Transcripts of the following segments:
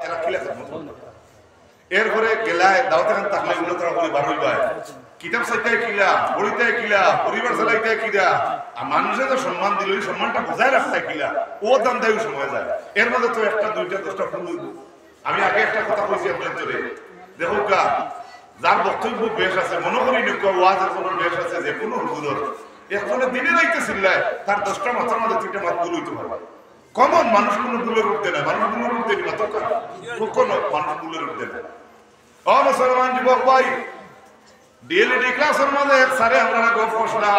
এরা কিলা এরপরে গেলায় দাওয়াতে খান থাকলে উল্লো তারা বলে বার হইবাই কিতাব সাইতে কিলা বড়িতে কিলা পরিবার চালাইতে কিলা আর মানুষের তো সম্মান দিল ওই সম্মানটা বজায় রাখতে কিলা ও দাম দেয় সময় যায় এর মধ্যে তো একটা দুইটা দশটা ফুল আমি আগে একটা কথা বলছি আপনার চলে দেখো গা যার বক্তব্য বেশ আছে মনে করি ওয়াজের কোনো বেশ আছে যে কোনো হুজুর এখন দিনে রাইতেছিল তার 10টা মাথার মধ্যে 3টা মাথা ভুল হইতে পারে কমন মানুষ কোনো ভুলের রূপ দেয় না মানুষ ভুলের রূপ দেয় না তো কখনো মানুষ ভুলের রূপ দেয় না ও মুসলমান যুবক ভাই ডিএলএডি ক্লাসের মধ্যে স্যারে আমরা গল্প শোনা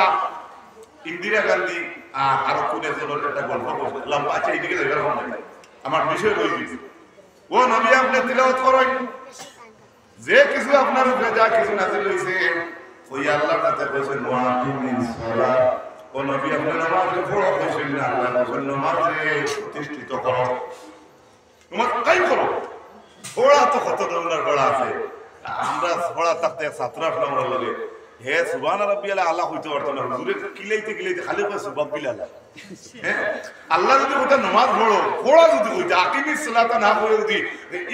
ইন্দিরা গান্ধী আর আরো কোন একজনের একটা গল্প বললাম আচ্ছা এইদিকে দেখলাম আমার বিষয় বই দিয়েছি ও নবী আপনি তিলাওয়াত করেন যে কিছু আপনার উপরে যা কিছু নাযিল হইছে ওই আল্লাহর কাছে বলেন মুআকিমিস সালাত ও নবী আপনি নামাজ পড়ো বলেন না আল্লাহ বলেন নামাজে প্রতিষ্ঠিত করো তোমার কাই করো ওরা তো কত ধরনের বড় আছে আমরা পড়া থাকতে ছাত্র আসলাম লাগে হে সুবহান রাব্বিয়াল আলা হইতে পারতো না হুজুরে কিলাইতে খালি কয় সুবহানাল্লাহ হ্যাঁ আল্লাহ যদি ওটা নামাজ পড়ো পড়া যদি কইতা আকিমিস সালাতা না পড়ে যদি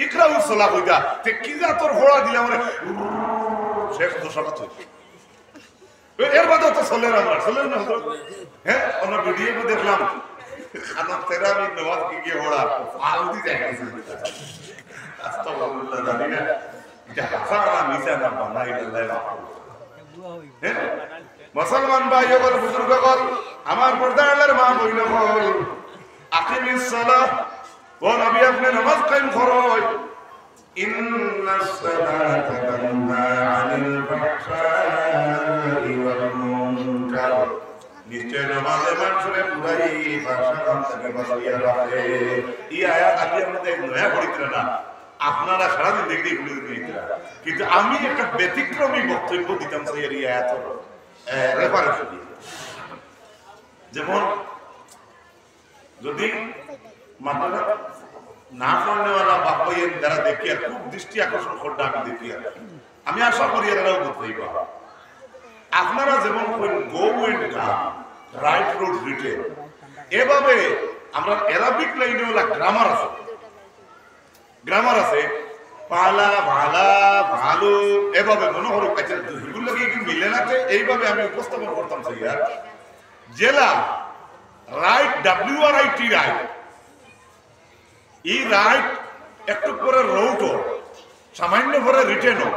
ইকরাউস সালাত কইতা তে কি যা তোর পড়া দিলা মানে শেষ দশটা তো এর বাদে তো চলেন না হযরত হ্যাঁ আমরা ভিডিওতে দেখলাম খানা তেরাবি নামাজ কি গিয়ে পড়া ফাউদি যায় আস্তাগফিরুল্লাহ জানিনা এটা সারা মিসানা বানাই আল্লাহ মুসলমান ভাই ও বুজুর্গগণ আমার পর্দার মা বইনগণ আকিমিস সালাত ও নবী আপনি নামাজ কায়েম করুন ইন্নাস সালাতা তানহা আনিল ফাহশাই ওয়াল মুনকার নিশ্চয় নামাজে মানুষের বুরাই ভাষা কাম থেকে বাঁচিয়ে রাখে এই আয়াত আগে আমাদের নয়া পড়িতে না আপনারা সারাদিন দেখতে কিন্তু আমি একটা ব্যতিক্রমী বক্তব্য দিতাম সেই আয়াত রেফারেন্স দিয়ে যেমন যদি মাত্রা না পড়নেওয়ালা বাপ্পাইয়ের দ্বারা দেখি আর খুব দৃষ্টি আকর্ষণ করতে আমি দেখি আর আমি আশা করি এরাও বুঝতেই পারবো আপনারা যেমন go and come right road written এভাবে আমরা অ্যারাবিক লাইনে ওলা গ্রামার আছে পালা ভালা ভালো এভাবে মনে হলো কাছে এগুলো কি মিলে না এইভাবে আমি উপস্থাপন করতাম স্যার জেলা রাইট WRIT রাইট এই রাইট একটু করে রৌটো সামান্য করে রিটেনও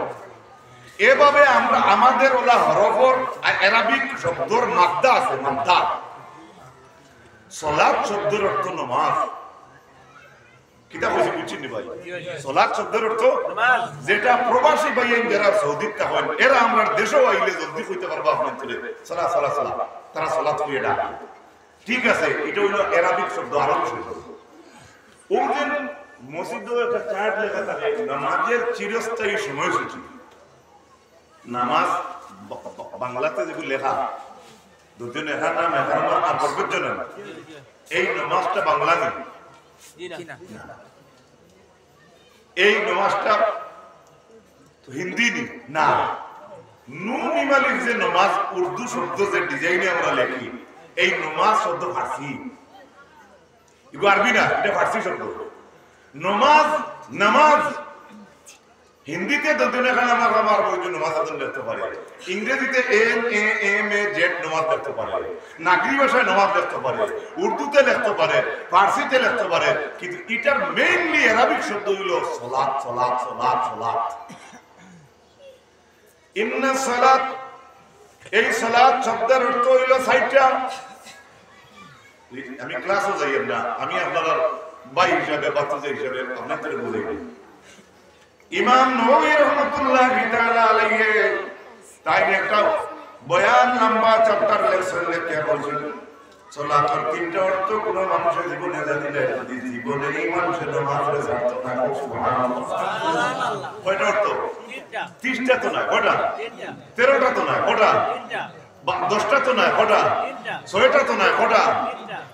এভাবে আমরা আমাদের ওলা হরফর অ্যারাবিক শব্দর মাদ্দা আছে মাদ্দা সালাত শব্দের অর্থ নামাজ কিতা কইছি বুঝছিনি ভাই সালাত শব্দের অর্থ নামাজ যেটা প্রবাসী ভাইয়ের যারা সৌদিতে হয় এরা আমরা দেশেও আইলে জলদি কইতে পারবো আপনাদের তুলে সালাত সালাত সালাত তারা সালাত কইয়ে ডাকে ঠিক আছে এটা হলো অ্যারাবিক শব্দ আরবি শব্দ ওদের মসজিদে একটা চার্ট লেখা থাকে নামাজের চিরস্থায়ী সময়সূচি নামাজ বাংলাতে যেগুলো লেখা দুজন এখান নাম এখান নাম আর বরকতজন এই নামাজটা বাংলা নেই এই নামাজটা হিন্দি না নুন ইমালিক যে নামাজ উর্দু শব্দ যে ডিজাইনে আমরা লেখি এই নামাজ শব্দ ফার্সি এগুলো আরবি না এটা ফার্সি শব্দ নামাজ হিন্দিতে দুজন এখানে আমার বইজন নামাজ লিখতে পারে ইংরেজিতে NAMAZ নামাজ লিখতে পারে নাগরি ভাষায় নামাজ লিখতে পারে উর্দুতে লিখতে পারে ফার্সিতে লিখতে পারে কিন্তু এটার মেইনলি আরবিক শব্দ হলো সালাত সালাত সালাত সালাত ইন্না সালাত এই সালাত শব্দের অর্থ হলো সাইটা আমি ক্লাসে যাই না আমি আপনাদের ভাই হিসাবে বাচ্চা হিসাবে আপনাদের বলে দিই ইমাম নববী রাহমাতুল্লাহি তাআলা আলাইহি তাই একটা বয়ান লম্বা চ্যাপ্টার লেসন লিখে বলেছেন সালাতের তিনটা অর্থ কোন মানুষের জীবনে জানিলে যদি জীবনে এই মানুষের নামাজের ছাড়তো না সুবহানাল্লাহ সুবহানাল্লাহ কয়টা অর্থ 30টা তো না কয়টা 13টা তো না কয়টা 10টা তো না কয়টা 6টা তো না কয়টা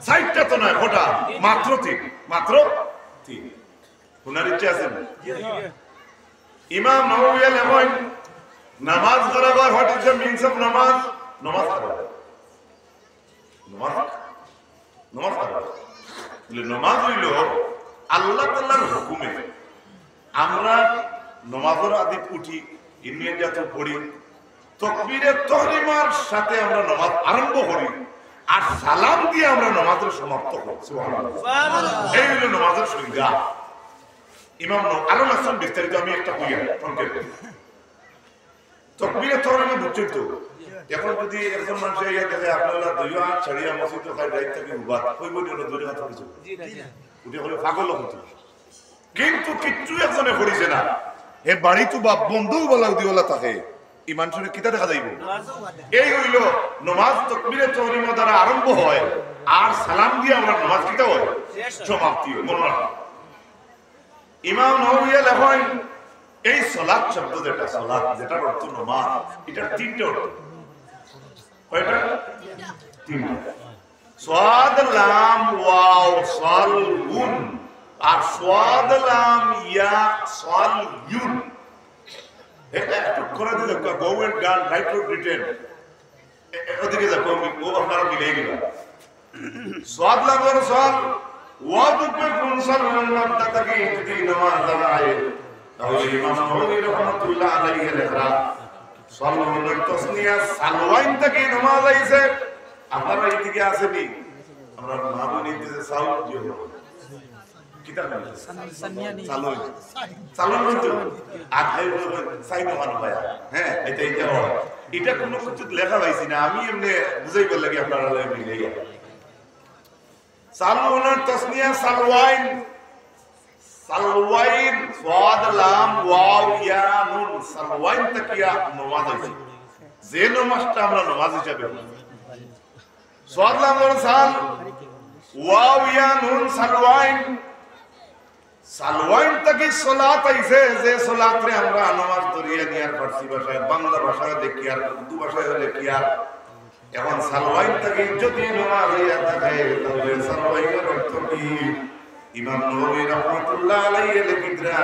60টা তো না কয়টা মাত্র 3 কোনার ইচ্ছা আছে ইমাম নববী লেখেন নামাজ করাবার what is the means of নামাজ করা নামাজ করা বলে নামাজ হইল আল্লাহ তাআলার হুকুমে নামাজের আদি উঠি ইন্ডিয়ান পড়ি তাকবীরে তাহরিমার সাথে আমরা নামাজ আরম্ভ করি আর সালাম দিয়ে আমরা নামাজের সমাপ্ত করি সুবহানাল্লাহ এই হলো নামাজের সংজ্ঞা ইমাম আরো আসল বিস্তারিত আমি একটা কইয়া সংক্ষেপ তাকবীরে তাহরিমা বুঝছেন তো এখন যদি একজন মানুষ ইয়া দেখে আপনারা দুই হাত ছাড়িয়া মসজিদে খাই দায়িত্ব থেকে উবাদ কইব না দুই হাত হইছে উঠে হলে পাগল হতো কিন্তু কিচ্ছু একজনে করিছে না হে বাড়ি তো বা বন্ধু বলা দিওলা থাকে ইমান শুনে কিতা দেখা যাইব এই হইল নামাজ তাকবীরে তাহরিমা দ্বারা আরম্ভ হয় আর সালাম দিয়ে আমরা নামাজ কিতা হয় সমাপ্তি হয় মনে রাখা ইমাম নববী লেখেন এই সালাত শব্দ যেটা সালাত যেটার অর্থ নামাজ এটা তিনটা অর্থ কয়টা তিনটা সাদ লাম ওয়াও সাল গুন আর সাদ লাম ইয়া সাল ইউন এটা একটু করে দিলে গভর্নমেন্ট গান রাইট টু রিটেন ওদিকে যাবো ও আপনারা মিলে গেল সাদ লাম ওয়াও সাল ওয়া দুপে কোন সাল নাম তাকে যদি নামাজ আয় তাহলে ইমাম নববী রাহমাতুল্লাহ আলাইহি লেখা সাল্লাল্লাহু তাসনিয়া সালওয়াইন থেকে নামাজ আইছে আপনারা এইদিকে আসেনি আমরা মাহবুব নিতে সাউল দিও কিতাব সানিয়ানি সালওয়াইন তো আর এই সাইনো মান ভাই হ্যাঁ এটা কোনো কিছু লেখা পাইছি না আমি এমনি বুঝাইবার লাগি আপনারা মিলে গিয়া সালওয়াইন তাসনিয়া সালওয়াইন সালওয়াইন সাদ লাম ওয়াও ইয়া নুন সালওয়াইন তাকিয়া নামাজ আছে যে নামাজটা আমরা নামাজ হিসাবে সাদ লাম সাল ওয়াও ইয়া নুন সালওয়াইন সালওয়াইন তাকি সালাত আইছে যে সালাতরে আমরা নামাজ ধরিয়া নিয়ার ফারসি ভাষায় বাংলা ভাষায় দেখি আর উর্দু ভাষায় দেখি আর এখন সালওয়াইন তাকি যদি নামাজ হইয়া থাকে তাহলে সালওয়াইনের অর্থ কি ইমাম নববী রাহমাতুল্লাহ আলাইহি লিখরা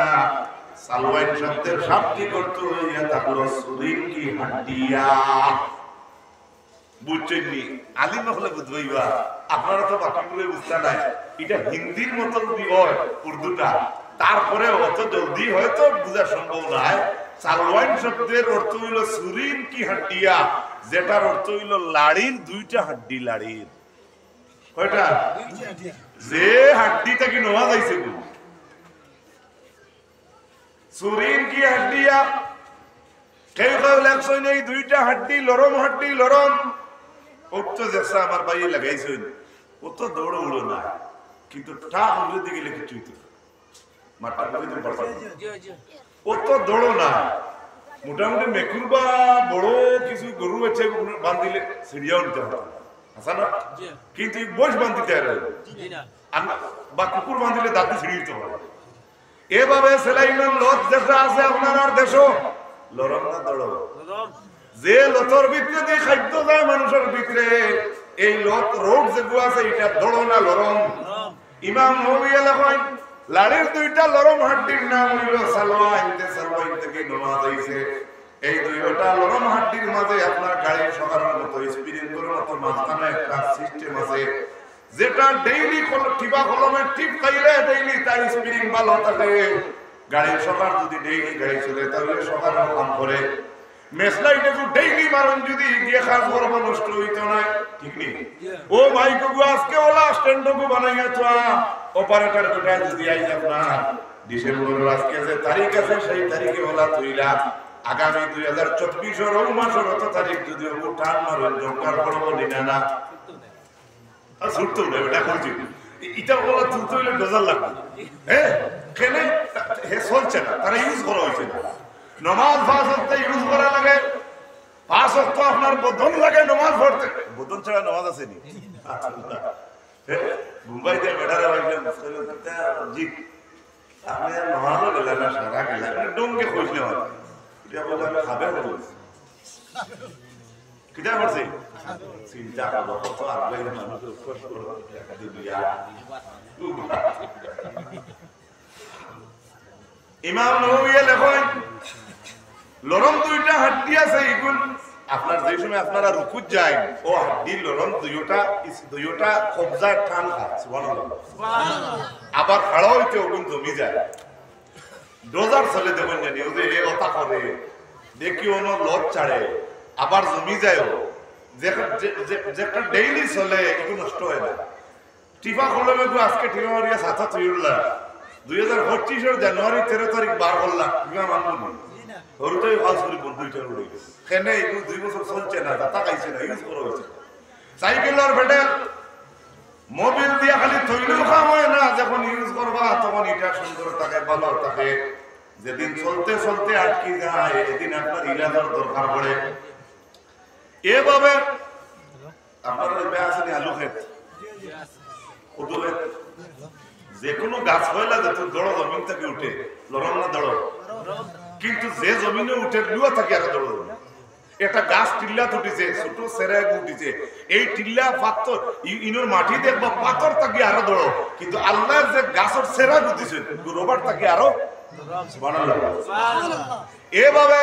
সালওয়াইন শব্দের শাব্দিক অর্থ হইয়া থাকলো সুরিন কি হাড্ডিয়া বুঝছেননি আলিম হলে বুঝবাইবা আপনারা তো বাকিগুলো বুঝতে নাই এটা হিন্দির মতো যদি হয় উর্দুটা তারপরে অত জলদি হয়তো বোঝা সম্ভব নয় সালওয়াইন শব্দের অর্থ হইল সুরিন কি হাড্ডিয়া যেটার অর্থ হইল লাড়ির দুইটা হাড্ডি লাড়ির কয়টা যে হাড্ডিটা কি নামাজ আইছে গো সুরিন কি হাড্ডিয়া কেউ কেউ লেখছেন এই দুইটা হাড্ডি লরম উত্ত যেসা আমার ভাই লাগাইছেন ও তো দৌড় উড়ো না কিন্তু টা উড়ে দিকে লিখে চুইতো মাঠটা কইতে পারছে ও তো দৌড়ো না মোটামুটি মেকুর বা বড় কিছু গরু আছে বান্ধিলে সিঁড়িয়াও নিতে হবে আচ্ছা না কিন্তু বয়স বান্ধিতে আর বা কুকুর বান্ধিলে দাঁতি ছিঁড়ে দিতে হবে এভাবে সেলাইমান লত যেটা আছে আপনার আর দেশও লরম না দৌড়ো যে লতর ভিতরে দিয়ে খাদ্য যায় মানুষের ভিতরে এই লত রোগ যেগুলো আছে এটা দৌড়ো না লরম ইমাম নববী লেখেন লাড়ির দুইটা লরম হাড্ডির নাম হইল সালওয়াইন থেকে নামাজ আইছে এই দুইটা লরম হাড্ডির মাঝে আপনার গাড়ি সকালের মতো স্পিরিং করার মতো মাঝখানে একটা সিস্টেম আছে যেটা ডেইলি টিপা কলমে টিপ খাইলে ডেইলি তার স্পিরিং ভালো থাকে গাড়ির সকাল যদি ডেইলি গাড়ি চলে তাহলে সকালে কাম করে মেসলাইটে ডেইলি মারন যদি গিয়ে কাজ করব নষ্ট হইতো না ঠিক নেই ও মাইকো আজকে ওলা স্ট্যান্ড কো বানাইয়া তো অপারেটর কোটা যদি আই না ডিসেম্বরের আজকে যে তারিখ আছে সেই তারিখে ওলা তুইলা আগামী 2024 এর মাসের কত তারিখ যদি ও টান মারন জঙ্কার করব নিনা না আর সুরতো না এটা করছি এটা ওলা তুলতে হইলে ডজার লাগবে হ্যাঁ কেন হে চলছে না তারা ইউজ করা হইছে না নামাজ ফাজতে ইউজ করা লাগে পাঁচ ওয়াক্ত আপনার বদন লাগে নামাজ পড়তে বদন ছাড়া নামাজ আছে নি মুম্বাইতে বেড়ারা লাগলেন জি আপনি নামাজও গেলেন না সারা গেলেন ডোমকে খুঁজলে হয় এটা বলে আমি খাবে বলছি কিটা করছি চিন্তা করবো কত আগে মানুষের ইমাম নববী লেখেন লরম দুইটা হাড্ডি আছে এগুন আপনার যে সময় আপনারা রুকুত যায় ও হাড্ডি লরম দুইটা কবজা টান খায় সুবহানাল্লাহ আবার খাড়া হইতে ওগুন জমি যায় ডোজার চলে দেখুন জানি ও যে এ কথা করে দেখি অন্য লোক ছাড়ে আবার জমি যায় যেটা ডেইলি চলে এগুলো নষ্ট হয় না টিফা করলে আজকে টিফা মারিয়া সাথা তুইলা 2025 জানুয়ারি 13 তারিখ বার করলাম টিফা মানবো হরুটাই হাউস করি বন্ধুইটা উড়ে গেছে কেন এগুলো 2 বছর চলছে না দাতা খাইছে না ইউজ করা হয়েছে সাইকেল আর পেডেল মোবিল দিয়ে খালি থইলেও কাম হয় না যখন ইউজ করবা তখন এটা সুন্দর থাকে ভালো থাকে যেদিন চলতে চলতে আটকে যায় এদিন আপনার ইলাজের দরকার পড়ে এভাবে আপনারা বেআসনি আলু খেত কদু খেত যে কোনো গাছ হইলা যত দড় জমিন থেকে উঠে লড়ম না দড় কিন্তু যে জমিনে উঠে লুয়া থাকে আর দড় একটা গাছ টিল্লা উঠিছে ছোট সেরা উঠিছে এই টিল্লা পাথর ইনোর মাটি দেখবো পাথর থাকি আরো দড় কিন্তু আল্লাহর যে গাছের সেরা উঠিছে রোবার থাকি আরো এভাবে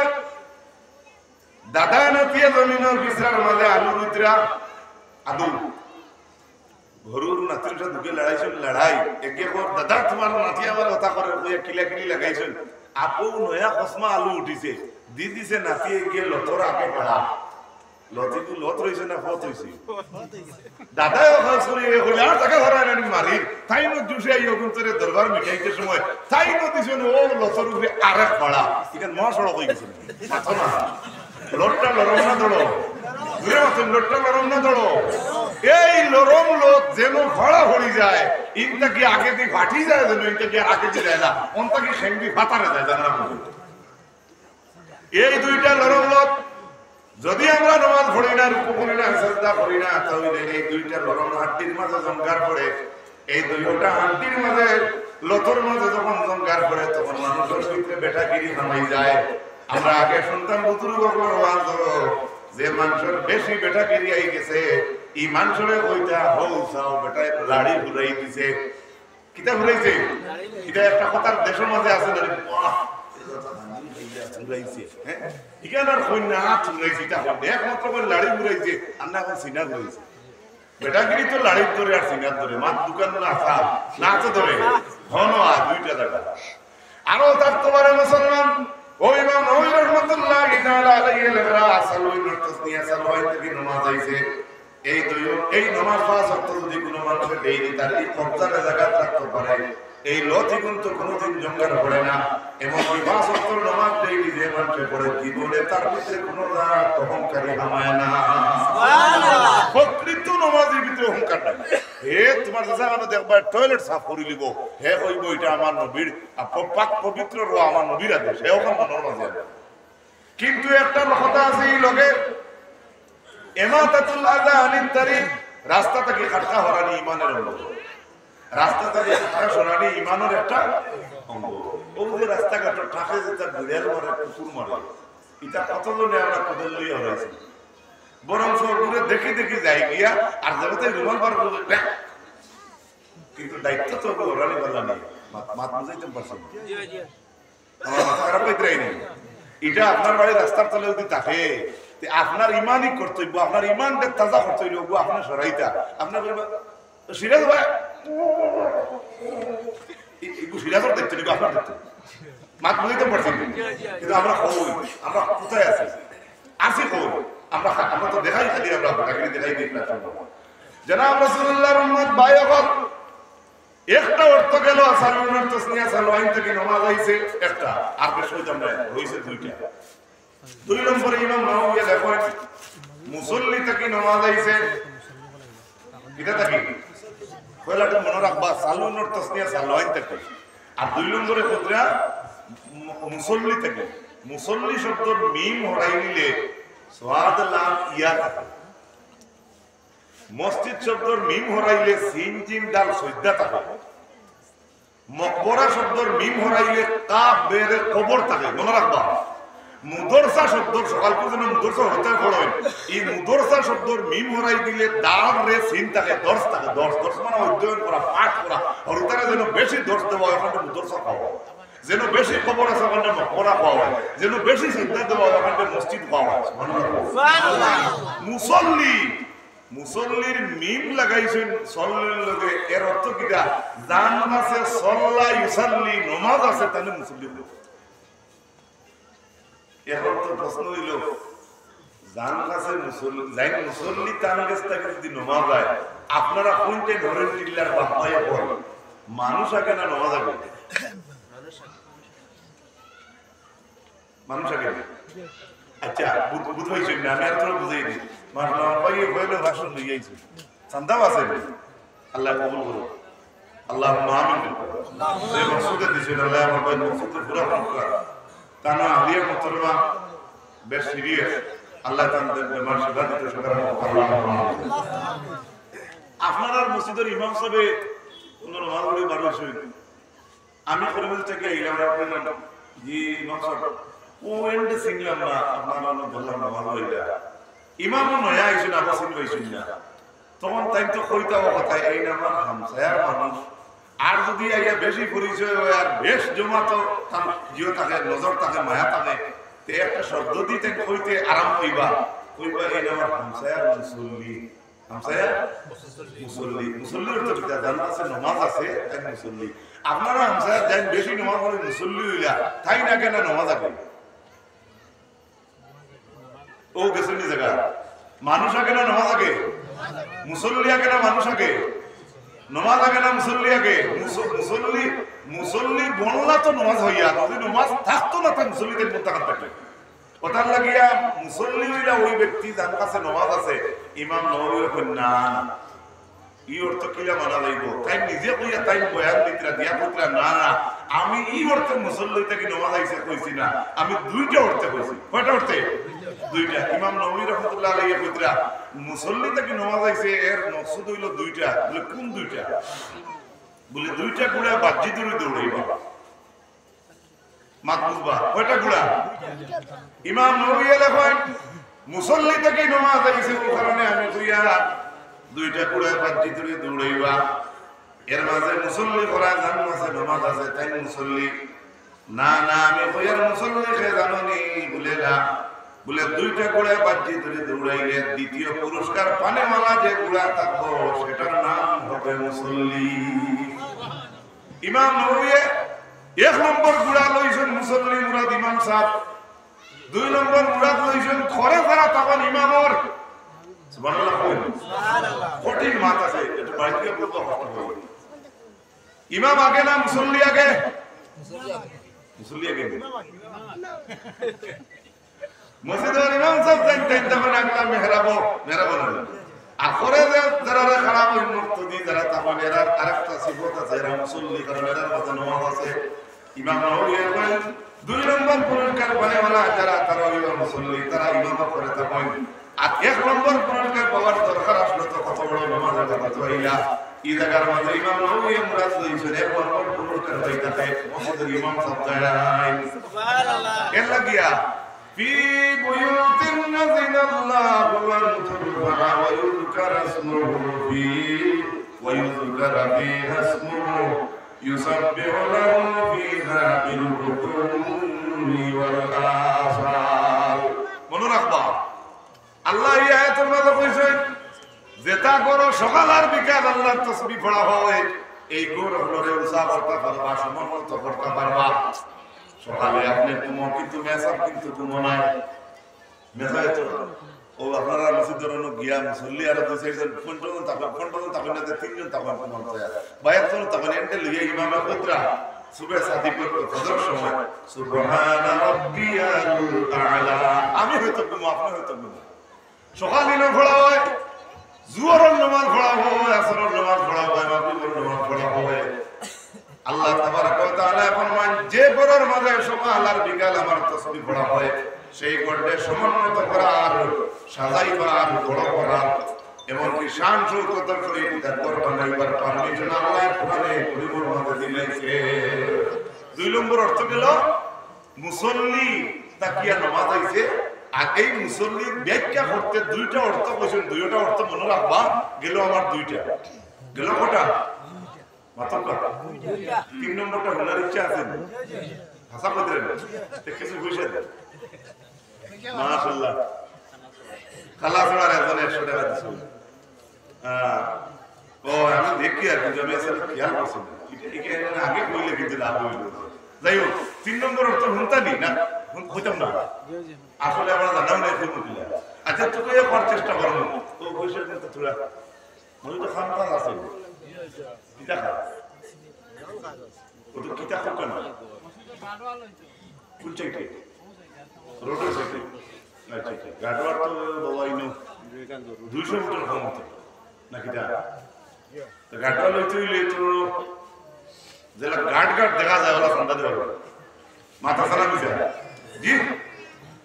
দাদা নাতিয়ে জমিনের বিছরার মাঝে আলু রুদ্রা আলু ঘরুর নাতির সাথে ঢুকে লড়াই একে দাদা তোমার নাতি আমার কথা করে কিলা কিলি লাগাইছেন আপু নয়া কসমা আলু উঠিছে দি দিছে নাতি গিয়ে লতর আগে পড়া লতিকু লত রইছে না ফত হইছে দাদাও খাস করে কইলা টাকা ধরা নানি মারি তাই ন দুসে আইও গুন্তরে দরবার মিটাইতে সময় তাই ন দিছেন ও লতর উপরে আরেক পড়া ইখান মহা সড়ক হই গেছে মাথা না লটটা লরম না দড়ো ঘুরে মাথা লটটা লরম না দড়ো এই লরম লোক যেন খড়া হয়ে যায় ইনটা কি আগে দিয়ে ফাটি যায় যেন ইনটা কি আগে দিয়ে যায় না অন্তা কি সেঙ্গি ফাটারে যায় জানা না এই দুইটা লরম লোক যদি আমরা নামাজ পড়ি না রুকু করি না সিজদা করি না তাহলে এই দুইটা লরম হাড্ডির মাঝে জঙ্গার পড়ে এই দুইটা হাড্ডির মাঝে লতর মাঝে যখন জঙ্গার পড়ে তখন মানুষের ভিতরে বেটাগিরি নামাই যায় আমরা আগে শুনতাম বুজুর্গদের ওয়াজ হলো যে মানুষের বেশি বেটাগিরি আই গেছে এই মানুষের কইতা হউসাও বেটা লাড়ি ঘুরাই দিছে কিটা ঘুরাইছে এটা একটা কথার দেশের মাঝে আছে না বাহ চুরাইছে হ্যাঁ ইকানার কইনা চুরাইছে তা একমাত্র করে লাড়ি ঘুরাইছে আর না কোন সিনা ঘুরাইছে বেটাগিরি তো লাড়ি ধরে আর সিনা ধরে মাত দোকান না আসা না তো ধরে হনো আর দুইটা জায়গা আরো তার তোমার মুসলমান ও ইমাম নবী রাহমাতুল্লাহি তাআলা আলাইহি লেখা সালুই নরতসনিয়া সালওয়াই থেকে নামাজ আইছে এই নামাজ পাঁচ ওয়াক্ত যদি কোনো মানুষের ডেইলি তার এই কবজার জায়গা থাকতে পারে এই লতি কিন্তু কোনোদিন জঙ্গার পড়ে না এবং ওই পাঁচ ওয়াক্ত নামাজ ডেইলি যে মানুষে পড়ে জীবনে তার ভিতরে কোনো রাগ অহংকারী হামায় না সুবহানাল্লাহ প্রকৃত নামাজের ভিতরে অহংকার নাই হে তোমার কাছে আমরা দেখবা টয়লেট সাফ করে লিব হে কইব এটা আমার নবীর পাক পবিত্র রো আমার নবীর আদেশ হে ওখান মনের মাঝে কিন্তু একটা কথা আছে এই লগে ইমাতাতুল আযা আনিত তারিক রাস্তা থেকে খাটকা হরানি ঈমানের অঙ্গ রাস্তা থেকে খাটকা সরানি ঈমানের একটা অঙ্গ ও যে রাস্তা ঘাটে ঠাকে যেটা বিড়াল মারে কুকুর মারে এটা কতজনে আমরা কদল লইয়া হইছে বরং সব ঘুরে দেখি দেখি যাই গিয়া আর জগতে রুমাল বার করে কিন্তু দায়িত্ব তো হরানি বলা নেই মাত বুঝাইতে পারছেন জি জি আমার মাথা খারাপ হইতে নাই এটা আপনার বাড়ি রাস্তার তলে যদি থাকে আপনার ইমানই কর্তব্য আপনার ইমানটা তাজা কর্তব্য আপনার সরাইতা আপনার সিরাজ ভাই সিরাজের দেখতে নিব আপনার দেখতে মাত বুঝতে পারছেন কিন্তু আমরা কই আমরা কোথায় আছি আসি কই আমরা তো দেখাই খালি আমরা ভোটাগিরি দেখাই দিই না জনাব রাসূলুল্লাহর উম্মত বায়াত একটা অর্থ গেল সালুনের তসনিয়া সালওয়াইন থেকে নামাজ আইছে একটা আর বেশ হইতাম না হইছে দুইটা দুই নম্বরে ইমাম নাওয়ী দেখেন মুসল্লি থেকে নামাজ আইছে এটা থেকে কয়লাটা মনে রাখবা সালুনের তসনিয়া সালওয়াইন থেকে আর দুই নম্বরে কোতরা মুসল্লি থেকে মুসল্লি শব্দ মিম হরাই নিলে সওয়াদ লাভ ইয়া থাকে মসজিদ শব্দর মিম হরাইলে সিন জিম দাল সজ্জা থাকে মকবরা শব্দর মিম হরাইলে কাফ বেরে কবর থাকে মনে রাখবা মুদরসা শব্দর সকাল পর্যন্ত মুদরসা হতে পড়ে এই মুদরসা শব্দর মিম হরাই দিলে দাল রে সিন থাকে দর্শ থাকে দর্শ মানে অধ্যয়ন করা পাঠ করা হরতারে যেন বেশি দর্শ দেওয়া ওখানে মুদরসা পাওয়া যেন বেশি খবর আছে ওখানে মকবরা পাওয়া যেন বেশি সজ্জা দেওয়া ওখানে মসজিদ পাওয়া সুবহানাল্লাহ মুসল্লি মুসল্লির মিম লাগাইছেন সল্লের লগে এর অর্থ কিটা জান আছে সল্লা ইউসাল্লি নামাজ আছে তাহলে মুসল্লি হলো এর অর্থ প্রশ্ন হইল জান আছে মুসল্লি যাই মুসল্লি তার কাছে থেকে যদি নামাজ হয় আপনারা কোনটা ধরেন টিল্লার বাপায় বল মানুষ আগে না নামাজ আগে মানুষ আগে আচ্ছা বুঝবাইছেন না আমি আর তোরা বুঝাই দিই ভাষণ লইয়াইছি চান্দাও আছে আল্লাহ কবুল করো আল্লাহ আমিন যে মকসুদে দিছেন আল্লাহ আমার ভাই মকসুদে পুরা করা তানা আলিয়া মুহতারামা বেশ সিরিয়াস আল্লাহ তাআলা বেমার শিফা দিতে শুকর আল্লাহ আপনারা মসজিদের ইমাম সাহেব কোন মালগুলি বারোশো আমি করিমগঞ্জ থেকে এলাম আপনার জি ইমাম সাহেব ও এন্ড সিংলাম না আপনারা বললাম না ভালো হইলা ইমামও নয়া আইসেন আবাসিন পাইছেন না তখন তাই তো কইতাও কথা এই নামার হামসায়ার মানুষ আর যদি আইয়া বেশি পরিচয় হয় আর বেশ জমা তো তার জিও থাকে নজর থাকে মায়া থাকে তে একটা শব্দ দিতে কইতে আরাম কইবা এই নামার হামসায়ার মুসল্লি হামসায়ার মুসল্লি মুসল্লির তো কিতা জানা আছে নামাজ আছে তাই মুসল্লি আপনারা হামসায়ার যাই বেশি নামাজ পড়ে মুসল্লি হইলা তাই না কেন নামাজ আগে ও গেছেন জায়গা মানুষ আগে না নামাজ আগে মুসল্লি আগে না মানুষ আগে নামাজ আগে না মুসল্লি আগে মুসল্লি মুসল্লি বললা তো নামাজ হইয়া যদি নামাজ থাকতো না তার মুসল্লিদের মুত্তাকাত থাকলে ওটার লাগিয়া মুসল্লি হইলা ওই ব্যক্তি যার কাছে নামাজ আছে ইমাম নববী কইন না ই অর্থ কিলা মানা যাইব তাই নিজে কইয়া তাই বয়ান দিতরা দিয়া কইতরা না না আমি ই অর্থে মুসল্লি থেকে নামাজ আইছে কইছি না আমি দুইটা অর্থে কইছি কয়টা অর্থে দুইটা ইমাম নববী রাহমাতুল্লাহ আলাইহি কইতরা মুসল্লি থেকে নামাজ আইছে এর মকসদ হইল দুইটা বলে কোন দুইটা বলে দুইটা গুড়া বাজি ধরে দৌড়াইবা মাত বুঝবা কয়টা গুড়া ইমাম নববী লেখেন মুসল্লি থেকে নামাজ আইছে ওই কারণে আমি কইয়া দুইটা গুড়া বাজি ধরে দৌড়াইবা এর মাঝে মুসল্লি করা জান আছে নামাজ আছে তাই মুসল্লি না না আমি কইয়ার মুসল্লি কে জানোনি বলে না বলে দুইটা গুড়া বাজি ধরে দৌড়াইলে দ্বিতীয় পুরস্কার পানে মালা যে গুড়া থাকবো সেটার নাম হবে মুসল্লি ইমাম নববী এক নম্বর গুড়া লইছেন মুসল্লি মুরাদ ইমাম সাহেব দুই নম্বর মুরাদ লইছেন ঘরে যারা তখন ইমামর সুবহানাল্লাহ সুবহানাল্লাহ কঠিন মাত আছে এটা বাইরে বলতে হবে ইমাম আগে না মুসল্লি আগে মুসল্লি আগে মসজিদের ইমাম সাহেব তাই তখন আগলা মেহরাবো না আখরে যারা খারাপ মুক্তি যারা তখন এরা আরেকটা সিফত আছে এরা মুসল্লি কারণ এরা মধ্যে নামাজ আছে ইমাম নববী বলেন দুই নম্বর পুরস্কার পানেওয়ালা যারা তারা ইমাম মুসল্লি তারা ইমাম করে তখন আর এক নম্বর পুরস্কার পাওয়ার দরকার আসলে তো কত বড় নামাজের কথা হইলা এই জায়গার মধ্যে ইমাম নববী মুরাদ লইছেন এক নম্বর পুরস্কার হইতাছে মসজিদের ইমাম সাহেব যায় সুবহানাল্লাহ এর লাগিয়া في بيوت أذن الله أن ترفع ويذكر اسمه فيه ويذكر فيها اسمه يسبح له فيها بالغدو والآصال মনে রাখবা আল্লাহ এই আয়াতের মধ্যে কইছেন যেটা করো সকাল আর বিকাল আল্লাহর তাসবিহ পড়া হয় এই গুণ হলো উসা করতে পারবা সমর্থ করতে পারবা সকালে আপনি ঘুমো কিন্তু মেসাব কিন্তু ঘুমো নাই মেসায় তো ও আপনারা মসজিদের অন্য গিয়া মুসল্লি আর দুই চারজন ফোনটন তখন না তিনজন তখন বাইরে তো তখন এন্টে লইয়া ইমামে পুত্রা সুবে সাদি পড়তে ফজর সময় সুবহানা রাব্বিয়াল আ'লা আমি হয়তো ঘুমো আপনি হয়তো ঘুমো সকালে না পড়া হয় জুহরের নামাজ পড়া হয় আসরের নামাজ পড়া হয় মাগরিবের নামাজ পড়া হয় আল্লাহ তাবারক ওয়া তাআলা ফরমান যে ঘরের মাঝে সকাল আর বিকাল আমার তাসবিহ পড়া হয় সেই ঘরকে সমন্বিত করার সাজাইবার বড় করার এমনকি শান শৌকতের সহিত তার ঘর বানাইবার পারমিশন আল্লাহ কোরআনে পরিপূর্ণ ভাবে দিয়েছে দুই নম্বর অর্থ গেল মুসল্লি তাকিয়া নামাজ আইছে আর এই মুসল্লির ব্যাখ্যা করতে দুইটা অর্থ কইছেন দুইটা অর্থ মনে রাখবা গেল আমার দুইটা গেল কটা তিন নম্বরটা হলার ইচ্ছা আছে ভাষা বলতে কিছু বুঝে মাশাআল্লাহ খালাস আর একজন 100 টাকা দিছিল ও আমি দেখি আর কিন্তু আমি আসলে খেয়াল করছি না এটা আগে কইলে কিন্তু লাভ হইল যাই হোক 3 নম্বর অর্থ হুনতানি না হইতাম না আসলে আমরা জানাও না কোন দিলা আচ্ছা তো কই করার চেষ্টা করব তো বসে কিন্তু তোরা মই তো খামতা আছে কিটা খা ও তো কিটা খা কেন কোন চাইতে রোডের সাইডে আচ্ছা আচ্ছা গাড়ওয়ার তো বাবা ইনো 200 মিটার কম হতো নাকি দা তো গাড়ওয়ার লইতে হইলে তো যেটা গাড় দেখা যায় ওলা সন্ধ্যা দেওয়া মাথা সারা মিশে জি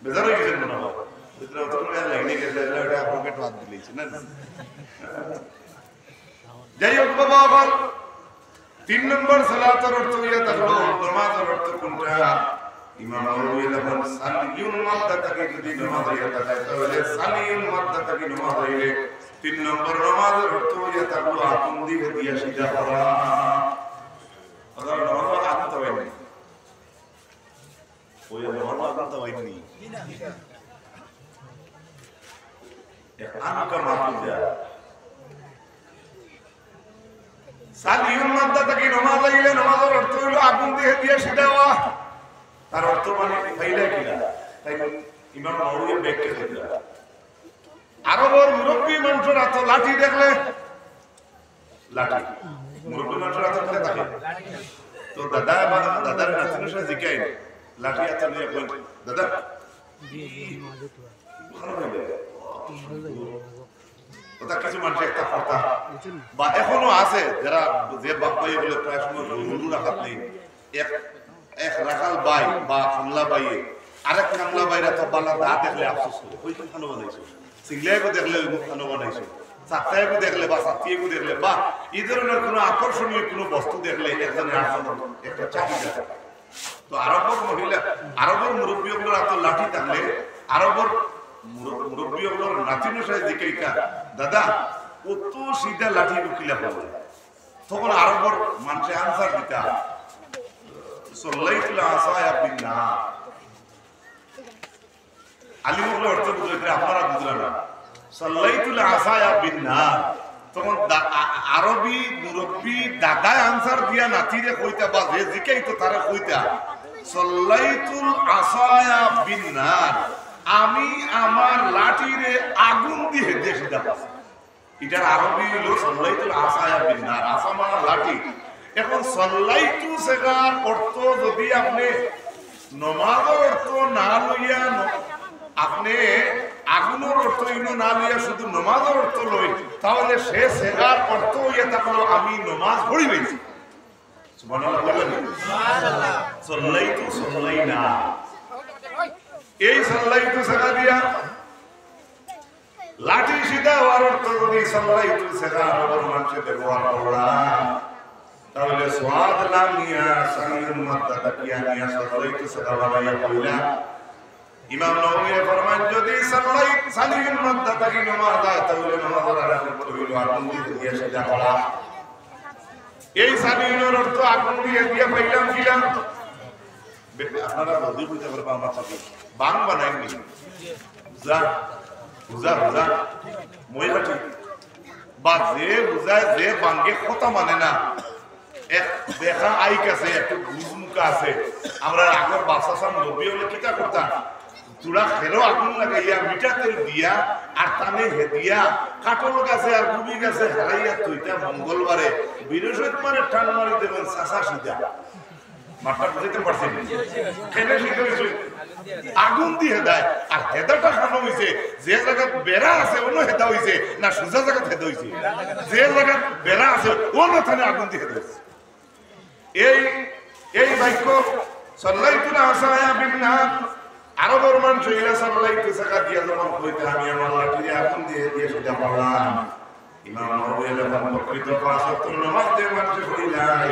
বেজার হয়ে গেছেন মনে হয় ভিতরে অত করে লাইনে গেছে এটা পকেট হাত দিলেছে না যাই হোক বাবা বল 3 নম্বর সালাতের অর্থ ইয়া থাকলো নামাজের অর্থ কোনটা ইমাম নাওয়ী লেখেন সালিয়ুল মাদ্দাতাকে যদি নামাজ হইয়া থাকে তাহলে সালিয়ুল মাদ্দাতাকে নামাজ হইলে 3 নম্বর নামাজের অর্থ ইয়া থাকলো আপন দিকে দিয়া সিধা করা আল্লাহ নামাজ আদত হয়নি ওই নামাজ আদত হয়নি আনকা মাতুজা সালিয়ুল মাদ্দাতাকে নামাজ হইলে নামাজের অর্থ হলো আপন দিকে দিয়া সিধা হওয়া তার অর্থ মানে ফাইলা কিনা তাই ইমাম নাওয়ী ব্যাখ্যা করেছেন আরবের মুরব্বি মানুষের হাতে লাঠি দেখলে লাঠি মুরব্বি মানুষের হাতে কি থাকে তো দাদার নাতিনের সাথে জিজ্ঞাসা লাঠি হাতে নিয়ে কই দাদা ভালো হবে ওটা কিছু মানুষ একটা কথা বা এখনো আছে যারা যে বাপ্পাই বলে প্রায় সময় রুলু রাখাত নেই এক রাখাল বাই বা কামলা বাইয়ে আরেক কামলা বাইরা তো বালা দা দেখলে আফসোস করে ওই খানো বানাইছো সিংলাইকো দেখলে ওই খানো বানাইছো সাতাইকো দেখলে বা সাতিয়েকো দেখলে বা এই ধরনের কোনো আকর্ষণীয় কোনো বস্তু দেখলে একজনের আরেকজনের একটা চাহিদা তো আরবের মুরব্বীগুলোর হাতে লাঠি থাকলে আরবের মুরব্বীগুলোর নাতিনের সাথে জিজ্ঞাসা দাদা কত সিধা লাঠি রুকিলা পাবো তখন আরবের মানুষে আনসার দিতা সাল্লাইতুল আসায়া বিন্নার আলিমুল অর্থ বুঝলে আপনারা বুঝলেন না সাল্লাইতুল আসায়া বিন্নার তখন আরবি মুরব্বি দাদায় আনসার দিয়া নাতিরে কইতা বা যে জিকাই তো তারে কইতা সাল্লাইতুল আসায়া বিন্নার আমি আমার লাঠিরে আগুন দিয়ে দেশে দাও এটার আরবি হলো সাল্লাইতুল আসায়া বিন্নার আসা মানে লাঠি এখন সাল্লাইতু সেগার অর্থ যদি আপনি নামাজের অর্থ না লইয়া আপনি আগুনের অর্থ ইনো না লইয়া শুধু নামাজের অর্থ লই তাহলে সে সেগার অর্থ হইয়া থাকলো আমি নামাজ পড়ি বেশি সুবহানাল্লাহ বলেন সুবহানাল্লাহ সাল্লাইতু সাল্লাইনা এই সাল্লাইতু সেগা দিয়া লাঠি সিধা হওয়ার অর্থ যদি সাল্লাইতু সেগা আরবের মানুষে ব্যবহার করলাম তাহলে সোয়াদ নাম নিয়া সালিয়ুল মাদ্দাতাকে নিয়া সাল্লাইতু সেগা বানাইয়া কইলা ইমাম নাওয়ী ফরমান যদি সালিয়ুল মাদ্দাতাকে নামাজ হয় তাহলে নামাজের আগে হইল আগুন দিয়ে সিধা করা এই সালিয়ুলের অর্থ আগুন দিয়ে পাইলাম কিলাম আপনারা বলতে বুঝতে পারবেন আমার সাথে বাং বানাইনি বুঝা বুঝা বুঝা মই কাটি বা যে বুঝায় যে বাঙ্গে কথা মানে না এক দেখা আইক আছে একটু গুজমুকা আছে আমরা আগের বাসাসাম নবী হলে কিটা করতাম চূড়া খেরো আগুন লাগাইয়া মিঠা তেল দিয়া আর টানে হেদিয়া কাটল গাছে আর গুবি গাছে হারাইয়া তুইটা মঙ্গলবারে বৃহস্পতিবারে টান মারি দেবেন চাষা সিধা মাঠটা বুঝতে পারছেন খেলে শিখে হয়েছে আগুন দিয়ে দেয় আর হেদাটা খানো হয়েছে যে জায়গা বেড়া আছে অন্য হেদা হয়েছে না সোজা জায়গা হেদা হয়েছে যে জায়গা বেড়া আছে অন্য থানে আগুন দিয়ে হেদা হয়েছে এই বাক্য সাল্লাইতুল আসায়া বিন্নার আরবের মানুষ এরা সাল্লাইতু সাকা দিয়া যখন কইতে আমি আমার লাঠি দিয়ে আগুন দিয়ে সেটা পড়লাম ইমাম নাওয়ী যখন প্রকৃত পাঁচ ওয়াক্ত নামাজ দিয়ে মানুষ কইলাই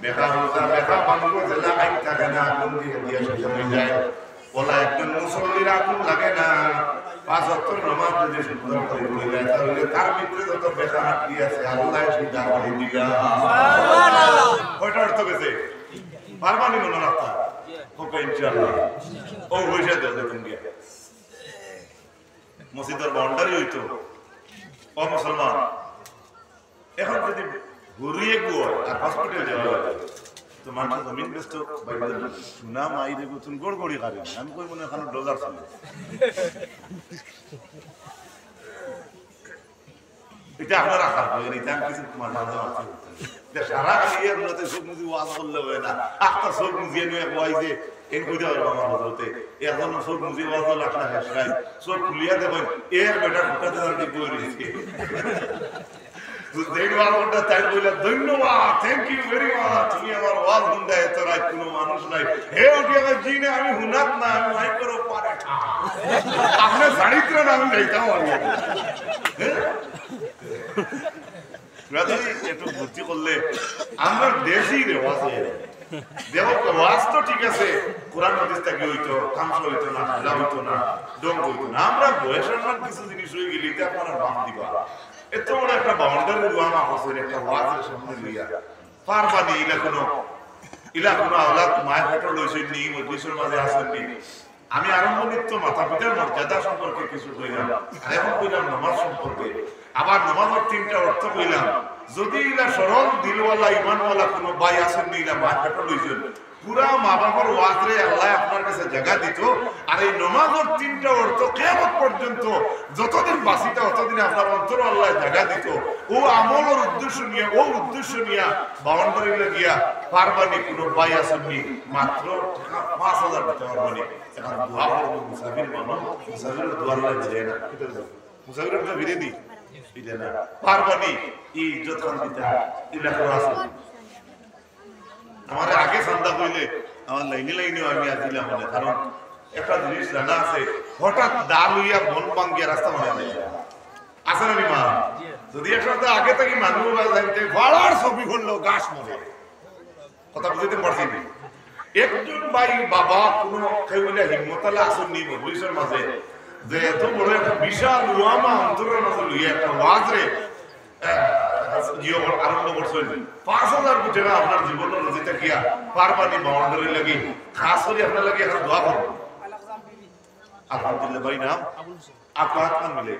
বেকা রোজা বেকা বাঙ্গো জেলা আইন থাকে না আগুন দিয়ে সেটা হয়ে যায় বলা একজন মুসল্লির আগুন লাগে না পাঁচ ওয়াক্ত নামাজ যদি সুন্দর করে পড়ে যায় তাহলে তার ভিতরে যত বেকা হাত দিয়ে আছে আল্লাহ সেটা করে দিলা সুবহানাল্লাহ কয়টা অর্থ গেছে পারমানি মনে রাখতা ওকে ইনশাআল্লাহ ও হইছে দেখুন গিয়া মসজিদের বাউন্ডারি হইতো ও মুসলমান এখন যদি ঘুরিয়ে গুয় আর হসপিটাল যাওয়া তো মানুষ জমিন ব্যস্ত না মাইরে তুমি গড়গড়ি কারে আমি কই মনে এখানে ডলার ছিল এটা আপনার আকার হয় এটা আমি কিছু মাঝে সারা খালি আপনাতে সব মুজি ওয়াজ করলে হয় না একটা সব মুজিয়ে নিয়ে কইছে এন কইতে পারবো আমার হজরতে এখন সব মুজি ওয়াজ লাখ না হাসরাই সব খুলিয়া দেখেন এর বেটা ফুটাতে ধরতে কই রইছে ধন্যবাদ থ্যাংক ইউ ভেরি মাচ তুমি আমার ওয়াজ শুনতে এত রাত কোনো মানুষ নাই হে ওটিয়া জিনে আমি হুনাত না আমি মাই করো পারে আপনি জানিত না আমি যাইতাম একটু বুদ্ধি করলে আমার দেশই রেওয়াজ দেখো ওয়াজ তো ঠিক আছে কোরআন হাদিস থেকে হইতো কামসা হইতো না হাজা হইতো না ডং হইতো না আমরা বয়সের মান কিছু জিনিস হয়ে গেলে এটা আপনারা বাম দিবা এত বড় একটা বাউন্ডারি রুয়ামা হোসেন একটা ওয়াজের সামনে লইয়া পারবানি ইলা কোনো আওলাদ মায়ের ফটো লইছেন নি মজলিসের মাঝে আসেন নি আমি আরম্ভ নিত্য মাতা পিতার মর্যাদা সম্পর্কে কিছু কইলাম আর এখন কইলাম নামাজ সম্পর্কে আবার নামাজের তিনটা অর্থ কইলাম যদি ইলা সরল দিলওয়ালা ইমানওয়ালা কোনো ভাই আসেন নি ইলা মায়ের ফটো লইছেন পুরা মা বাবার ওয়াজরে আল্লাহ আপনার কাছে জায়গা দিত আর এই নামাজের তিনটা অর্থ কিয়ামত পর্যন্ত যতদিন বাঁচিতে ততদিন আপনার অন্তর আল্লাহ জায়গা দিত ও আমলের উদ্দেশ্য নিয়ে বাউন্ডারি লাগিয়া পারবানি কোনো ভাই আসেননি মাত্র 5,000 টাকা পারবানি এখন দোয়া করবো মুসাফির মানুষ মুসাফিরের দোয়া আল্লাহ দেয় না মুসাফিরের তো ভিড়ে দিই এটা না পারবানি এই যতক্ষণ দিতে এটা করে আসেন আমার আগে সন্ধ্যা কইলে আমার লাইনে আমি আসছিলাম মনে কারণ একটা জিনিস জানা আছে হঠাৎ ডাল হইয়া বন পাঙ্গিয়া রাস্তা মনে নেই আছে না মা যদি এক সপ্তাহ আগে থেকে মানুষ যাইতে বড়ার ছবি করলো গাছ মরে কথা বুঝতে পারছি না একজন ভাই বাবা কোনো কেউলে হিম্মতালা আসেননি মজলিসের মাঝে যে এত বড় একটা বিশাল রুয়ামা অন্তরের মাঝে লইয়া একটা ওয়াজরে আরম্ভ করছেন 5,000 কোটি টাকা আপনার জীবনের নজিতে কিয়া পারবানি বাউন্ডারি লাগি খাস করে আপনার লাগে এখন দোয়া করব আলহামদুলিল্লাহ ভাই নাম আপনার হাত মিলে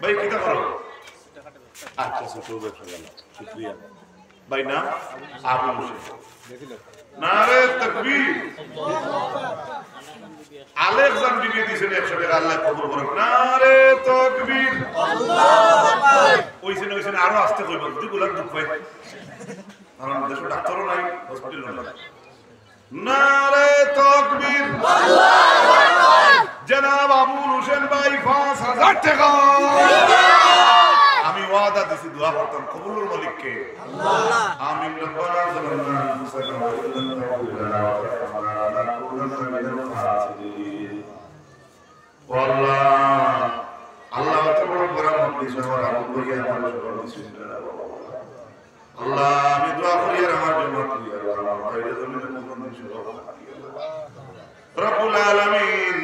ভাই কিটা করো আচ্ছা ছোট ব্যবসা গেল শুকরিয়া ভাই নাম আবুল হোসেন নারে তাকবীর আলেকজান বিবি দিছেন 100 টাকা আল্লাহ কবুল করুক নারে তাকবীর আল্লাহু আকবার ওইছেন আরো আসতে কইব যদি বলার দুঃখ হয় কারণ দেশে ডাক্তারও নাই হসপিটালও নাই নারে তাকবীর আল্লাহু আকবার জনাব আবুল হোসেন ভাই 5,000 টাকা আমি ওয়াদা দিছি দোয়া করতাম কবুলের মালিককে আল্লাহ আমিন রব্বানা যালামনা আনফুসানা ওয়া ইল্লাম তাগফির লানা ওয়া তারহামনা লানাকুনান্না মিনাল খাসিরিন আল্লাহ আল্লাহ তোমার বড় মজলিস আমার আবু ভাইয়া আমার সকল বিসমিল্লাহ আল্লাহ আমি দোয়া করি আর আমার জন্য তুই আল্লাহ বাইরে জমিনে কোন শুরু রব্বুল আলামিন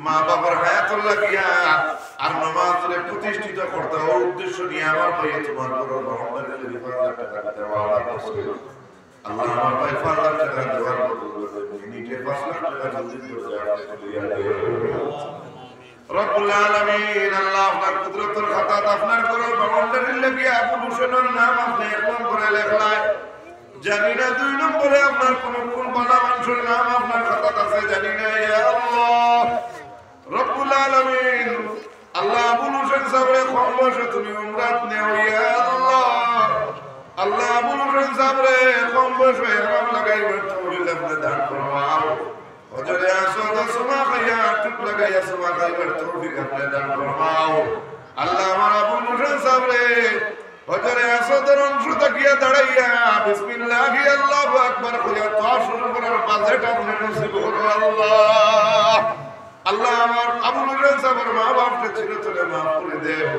মা বাবার হায়াতুল্লাহ কিয়া আর নামাজে প্রতিষ্ঠিত করতে ও উদ্দেশ্য নিয়ে আমার ভাই তোমার বড় রহমতের রিফাত টাকা দেওয়া করছে আল্লাহ আমার ভাই 5,000 টাকা দেওয়ার নিচে 5,000 টাকা জলদি করে রব্বুল আলামিন আল্লাহ আপনার কুদরতের খাতাত আপনার করে বাউন্ডারি লাগিয়ে আবু হোসেনের নাম আপনি একদম করে লেখলায় জানি না 2 নম্বরে আপনার কোন বালা মানুষের নাম আপনার খাতাত আছে জানি না ইয়া আল্লাহ রব্বুল আলামিন আল্লাহ আবু হোসেন সাহেবের কম বয়সে তুমি উমরাত নেও ইয়া আল্লাহ আল্লাহ আবু হোসেন সাহেবের কম বয়সে ইহরাম লাগাইবার তৌফিক আপনি দান ফরমাও হযরত আসদ সুমা খায়া টুক লাগাইয়া সুমা খাইবার তৌফিক আপনি দান ফরমাও আল্লাহ আমার আবু হোসেন সাহেবের হযরত আসদের অংশ তাকিয়া দাঁড়াইয়া বিসমিল্লাহি আল্লাহু আকবার কইয়া তোয়া শুরু করার বাজেট আপনি নসিব করো আল্লাহ আল্লাহ আমার আবু হোসেন সাহেবের মা বাপকে চিরতরে মাফ করে দেও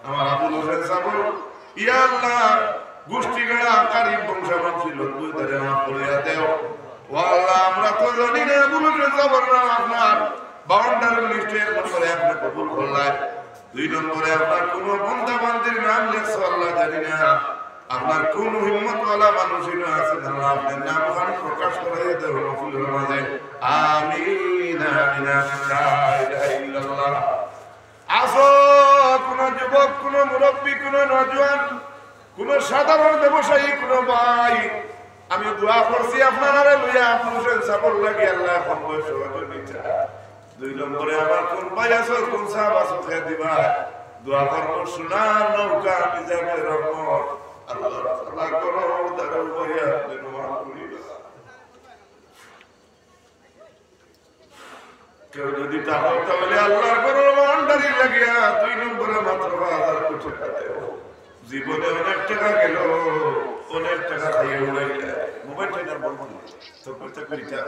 আমার আবু হোসেন সাহেব ইয়া আল্লাহ গোষ্ঠী গড়া কারিম বংশবংশী লোকদের ধরে মাফ করে দেও ও আল্লাহ আমরা তো জানি না আবু হোসেন সাহেবের নাম আপনার বাউন্ডারি লিস্টে এক নম্বরে আপনি কবুল করলেন 2 নম্বরে আপনার কোন বন্ধা বান্দির নাম লেখছো আল্লাহ জানি না আপনার কোন হিম্মতওয়ালা মানুষই আছে আল্লাহ আপনার নাম খান প্রকাশ করে দেও রসুলের মাঝে আমিন আমিন লা ইলাহা ইল্লাল্লাহ আসো কোন যুবক, কোন মুরব্বী, কোন নওজোয়ান, কোন সাধারণ ব্যবসায়ী, কোন ভাই, আমি দোয়া করছি আপনারা লইয়া পুরুষের সাপোর্ট লাগি আল্লাহ এখন বয়স নিতে। 2 নম্বরে আমার কোন ভাই আছো, কোন সাহাব আছো খেয়ে দিবা, দোয়া করবো সোনার নৌকা মিজানের রহমত আল্লাহ আল্লাহ করো দারুল বহিয়া বেনুমান করিবা। কেউ যদি তাহলে আল্লাহর করো মান্ডারি লাগিয়া 2 নম্বরে মাত্র 1000 কোটি টাকা দেব। জীবনে অনেক টাকা গেল, অনেক টাকা খাইয়ে উড়াইলে মোবাইল টাইনার বলবো না তো করতে করিটা